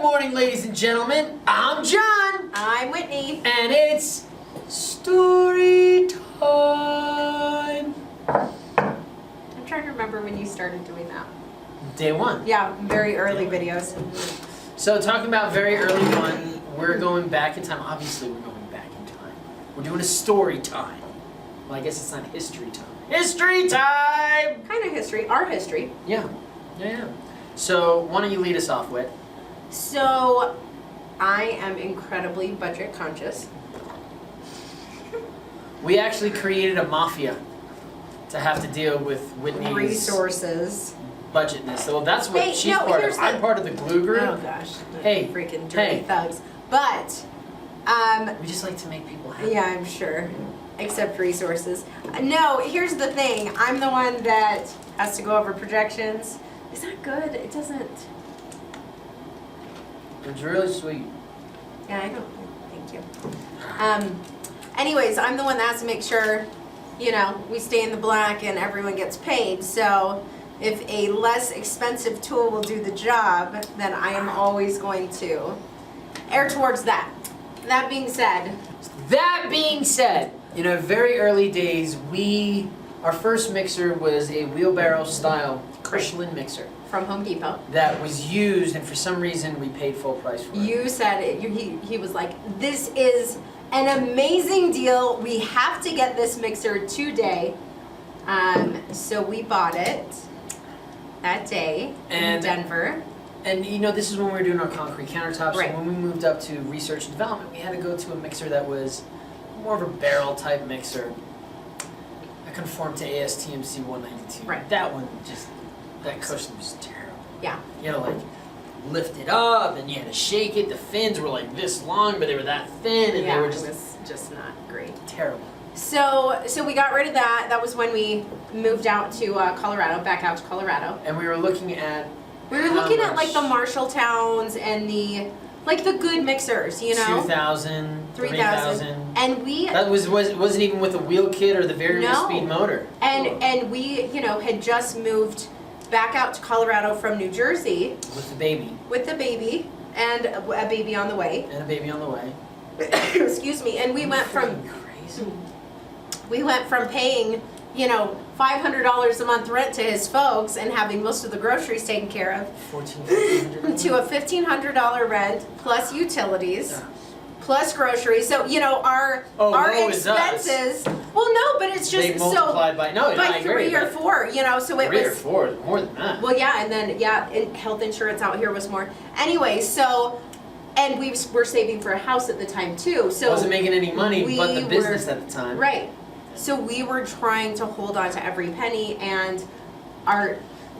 morning, ladies and gentlemen. I'm John. I'm Whitney. And it's story time. I'm trying to remember when you started doing that. Day one. Yeah, very early videos. So talking about very early one, we're going back in time. Obviously, we're going back in time. We're doing a story time. Well, I guess it's not history time. History time! Kind of history. Our history. Yeah. So why don't you lead us off, Whit? So, I am incredibly budget conscious. We actually created a mafia to have to deal with Whitney's Resources. budgetness. So that's what Hey, she's no, part here's of. I'm the- part of the glue group. Oh gosh. Hey, Freaking dirty hey. thugs. But, We just like to make people happy. yeah, I'm sure. Except resources. No, here's the thing. I'm the one that has to go over projections. Is that good? It doesn't. It's really sweet. Yeah, I don't. Thank you. Anyways, I'm the one that has to make sure, you know, we stay in the black and everyone gets paid. So if a less expensive tool will do the job, then I am always going to err towards that. That being said, in our very early days, our first mixer was a wheelbarrow style Kirschland mixer from Home Depot. that was used, and for some reason we paid full price for it. You said it. He was like, "This is an amazing deal. We have to get this mixer today." So we bought it that day in Denver. And you know, this is when we were doing our concrete countertops. Right. So when we moved up to research and development, we had to go to a mixer that was more of a barrel type mixer. I conformed to ASTMC 192. Right. That one that cushion was terrible. Yeah. You know, like lift it up and you had to shake it. The fins were like this long, but they were that thin, and Yeah, they were it was just not great. terrible. So we got rid of that. That was when we moved out to Colorado, back out to Colorado. And we were looking at Like the Marshall Towns and the good mixers, you know, 2,000, 3,000, and we That wasn't even with a wheel kit or the variable No. speed motor. and we had just moved back out to Colorado from New Jersey With the baby. with the baby and a baby on the way. And a baby on the way. Excuse me. And we went from paying $500 a month rent to his folks and having most of the groceries taken care of $1,400 to a $1,500 rent plus utilities plus groceries. So our woe is us. expenses. Well, no, but it's just They multiplied by I agree, 3 or but 4. So it 3 was or 4, more than that. Well, yeah, and then health insurance out here was more. Anyway, so. And we were saving for a house at the time too. So wasn't making any money, but the we business were- at the time. Right. So we were trying to hold on to every penny, and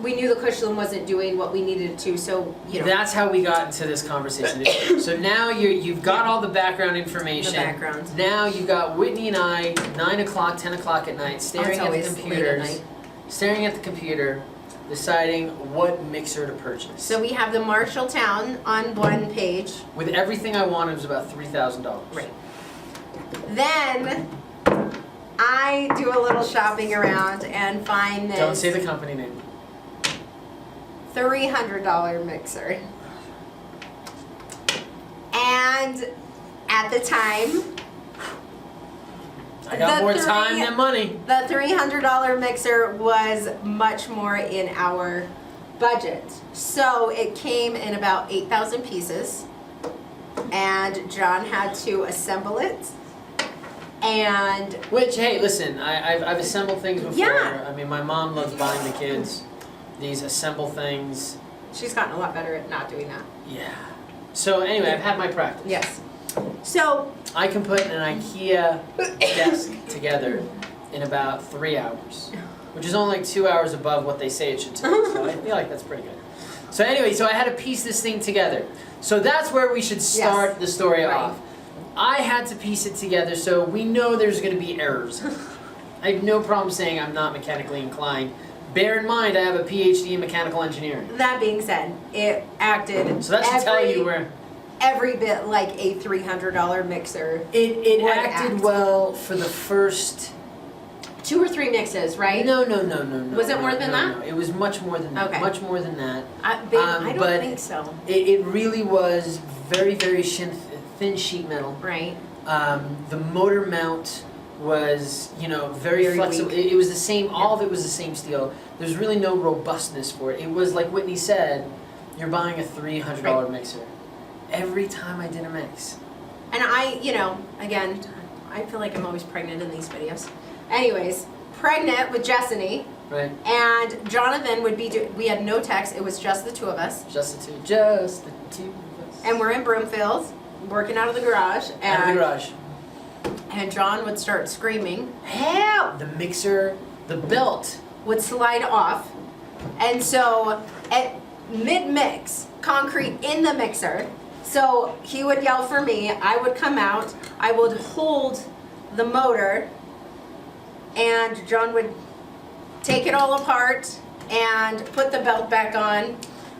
we knew the Cushland wasn't doing what we needed it to. So That's how we got into this conversation. So now you've got all the background information. The background. Now you've got Whitney and I, 9 o'clock, 10 o'clock at night, staring at the always late at computers, night. staring at the computer, deciding what mixer to purchase. So we have the Marshalltown on one page. With everything I wanted, it was about $3,000. Right. Then I do a little shopping around and find this Don't say the company name. $300 mixer. And at the time, I got The more three- time than money. the $300 mixer was much more in our budget. So it came in about 8,000 pieces, and John had to assemble it. And Which, hey, listen, I've assembled things before. Yeah. I mean, my mom loves buying the kids these assemble things. she's gotten a lot better at not doing that. Yeah. So anyway, I've had my practice. Yes. So I can put an IKEA desk together in about 3 hours, which is only like 2 hours above what they say it should take. So I feel like that's pretty good. So anyway, so I had to piece this thing together. So that's where we should start the story Right. off. I had to piece it together, so we know there's going to be errors. I have no problem saying I'm not mechanically inclined. Bear in mind, I have a PhD in mechanical engineering. that being said, it acted So that should tell you where every bit like a $300 mixer. it would acted act. well for the first 2 or 3 mixes, right? No. Was it more than that? No. It was much more than that. Okay. Much more than that. I don't but think so. It really was very, very thin sheet metal. Right. The motor mount was, very flexible. weak. It was the same. All of it was the same steel. There's really no robustness for it. It was like Whitney said, you're buying a $300 mixer. Every time I did a mix. And again, I feel like I'm always pregnant in these videos. Anyways, pregnant with Jessany. Right. And Jonathan would be we had no text, it was just the 2 of us. Just the two of us. And we're in Broomfield, working out of the garage. And, Out of the garage. And John would start screaming, Help! The mixer, the belt. would slide off. And so at mid-mix, concrete in the mixer. So he would yell for me, I would come out, I would hold the motor, and John would take it all apart and put the belt back on.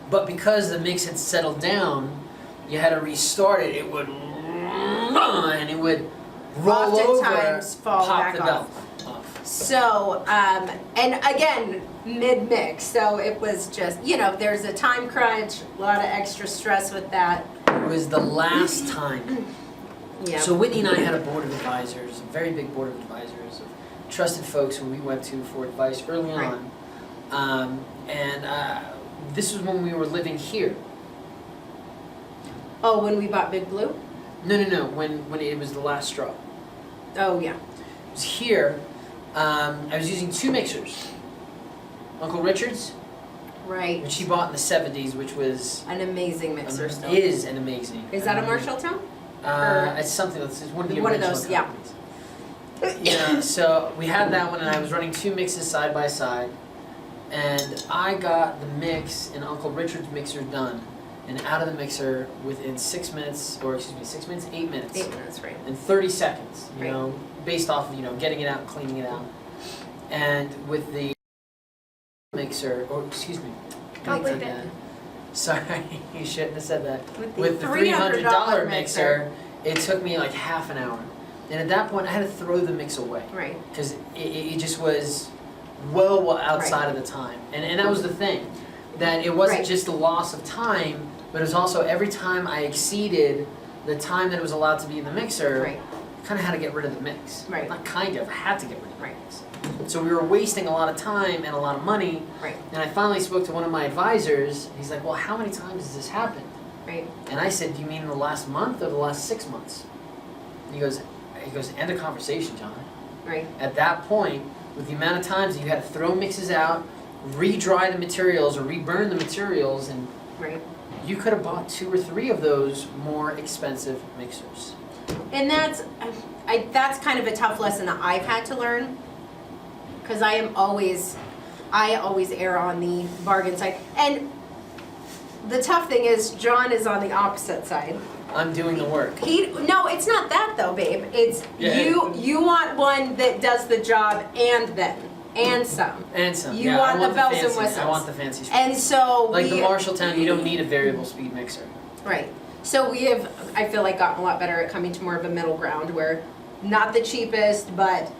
But because the mix had settled down, you had to restart it. It would and it would roll Oftentimes over, fall pop back the off. belt off. So, and again, mid-mix, so it was just, there's a time crunch, a lot of extra stress with that. It was the last time. Yeah. So Whitney and I had a board of advisors, a very big board of advisors, of trusted folks who we went to for advice early on. This was when we were living here. Oh, when we bought Big Blue? No. When it was the last straw. Oh, yeah. It was here. I was using 2 mixers. Uncle Richard's, Right. which he bought in the 70s, which was An amazing mixer still. is an amazing. Is that a Marshalltown? It's something that's one of the One of original those, yeah. companies. So we had that one, and I was running 2 mixes side by side, and I got the mix in Uncle Richard's mixer done, and out of the mixer within 6 minutes, 8 minutes, 8 minutes, right. and 30 seconds. Right. Based off of getting it out, and cleaning it out, and with the mixer, or excuse me. I'll let me leave take it. that. Sorry, you shouldn't have said that. With the $300 mixer, it took me like half an hour. And at that point, I had to throw the mix away. Right. Because it just was well outside of the time. And that was the thing. That it wasn't just a loss of time, but it was also every time I exceeded the time that it was allowed to be in the mixer, I kind of had to get rid of the mix. Right. Not kind of, I had to get rid of the mix. So we were wasting a lot of time and a lot of money. Right. And I finally spoke to one of my advisors. He's like, well, how many times has this happened? Right. And I said, do you mean in the last month or the last 6 months? And he goes, end of conversation, John. Right. At that point, with the amount of times that you had to throw mixes out, re-dry the materials or re-burn the materials, and you could have bought 2 or 3 of those more expensive mixers. And that's kind of a tough lesson that I've had to learn, because I always err on the bargain side. And the tough thing is, John is on the opposite side. I'm doing the work. No, it's not that though, babe. It's you want one that does the job and some. And some. You want the bells and whistles. I want the fancy speed. And so like the Marshalltown, you don't need a variable speed mixer. Right. So we have, I feel like, gotten a lot better at coming to more of a middle ground where not the cheapest, but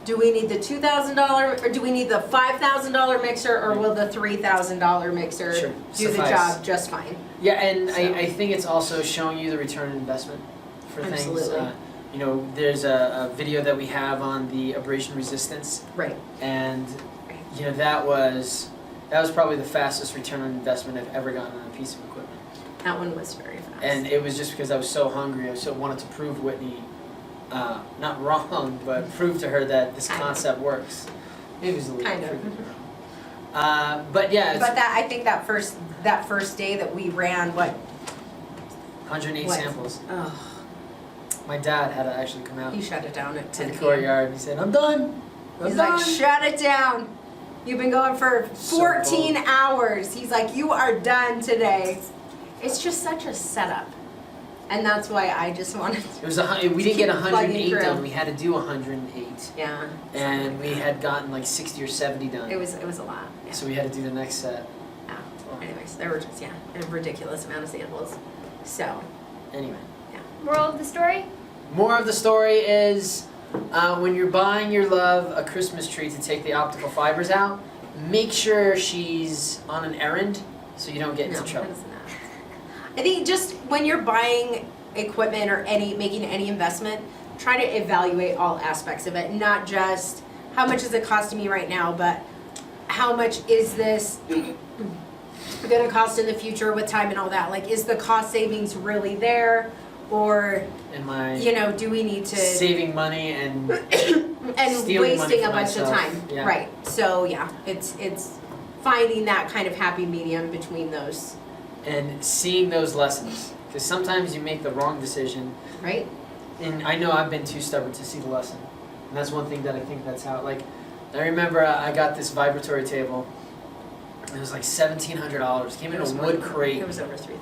do we need the $2,000 or do we need the $5,000 mixer, or will the $3,000 mixer do the job just fine? Yeah, and so. I think it's also showing you the return on investment for things. There's a video that we have on the abrasion resistance. Right. And that was probably the fastest return on investment I've ever gotten on a piece of equipment. That one was very fast. And it was just because I was so hungry. I so wanted to prove Whitney not wrong, but prove to her that this concept works. Maybe it was a little kind of. But yeah. But I think that first day that we ran 108 samples. Oh. My dad had to actually come out. He shut it down at 10 to the courtyard. He said, "I'm done. He's like, shut it down. You've been going for 14 hours." He's like, "You are done today." It's just such a setup. And that's why I just wanted to we didn't get 108 done. We had to do 108. Yeah. And we had gotten like 60 or 70 done. It was a lot. Yeah. So we had to do the next set. Yeah. Anyways, there were just a ridiculous amount of samples. So. Anyway. Yeah. Moral of the story? More of the story is when you're buying your love a Christmas tree to take the optical fibers out, make sure she's on an errand so you don't get into trouble. I think just when you're buying equipment or making any investment, try to evaluate all aspects of it, not just how much is it costing me right now, but how much is this going to cost in the future with time and all that. Like, is the cost savings really there, or Am I do we need to saving money and and stealing money wasting for a bunch myself? of time? Yeah. Right. So yeah, it's finding that kind of happy medium between those. And seeing those lessons, because sometimes you make the wrong decision. Right. And I know I've been too stubborn to see the lesson, and that's one thing that I think that's how. Like, I remember I got this vibratory table. It was like $1,700. Came in a wood crate. It was over $3,000.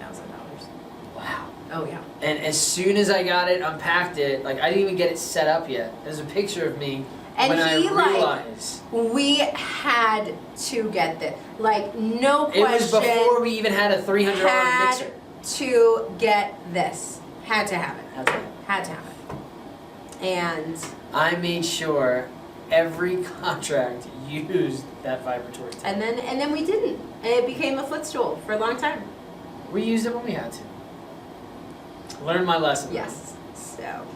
Wow. Oh yeah. And as soon as I got it, unpacked it, like I didn't even get it set up yet. There's a picture of me And when I he, realized. We had to get this. Like, no It question. was before we even had a $300 had mixer. to get this. Had to have it. Had to have it. Had to have it. And I made sure every contract used that vibratory table. and then we didn't. And it became a footstool for a long time. We used it when we had to. Learned my lesson. Yes. So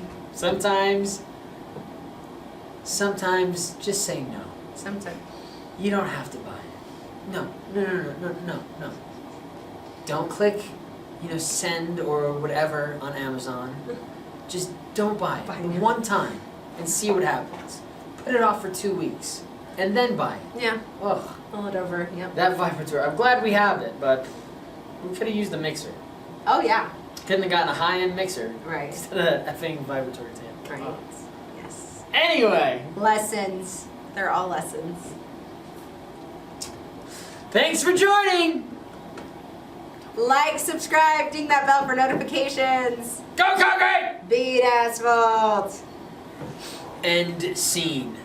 Sometimes just say no. sometimes. You don't have to buy it. No. Don't click, send or whatever on Amazon. Just don't buy it. Buy it. One time and see what happens. Put it off for 2 weeks and then buy it. Yeah. Ugh, Pull it over. Yep. that vibrator. I'm glad we have it, but we could have used the mixer. Oh yeah. Couldn't have gotten a high-end mixer Right. instead of that effing vibratory table. Right. Yes. Anyway, Lessons. They're all lessons. thanks for joining. Like, subscribe, ding that bell for notifications. Go Concrete! Beat asphalt. End scene.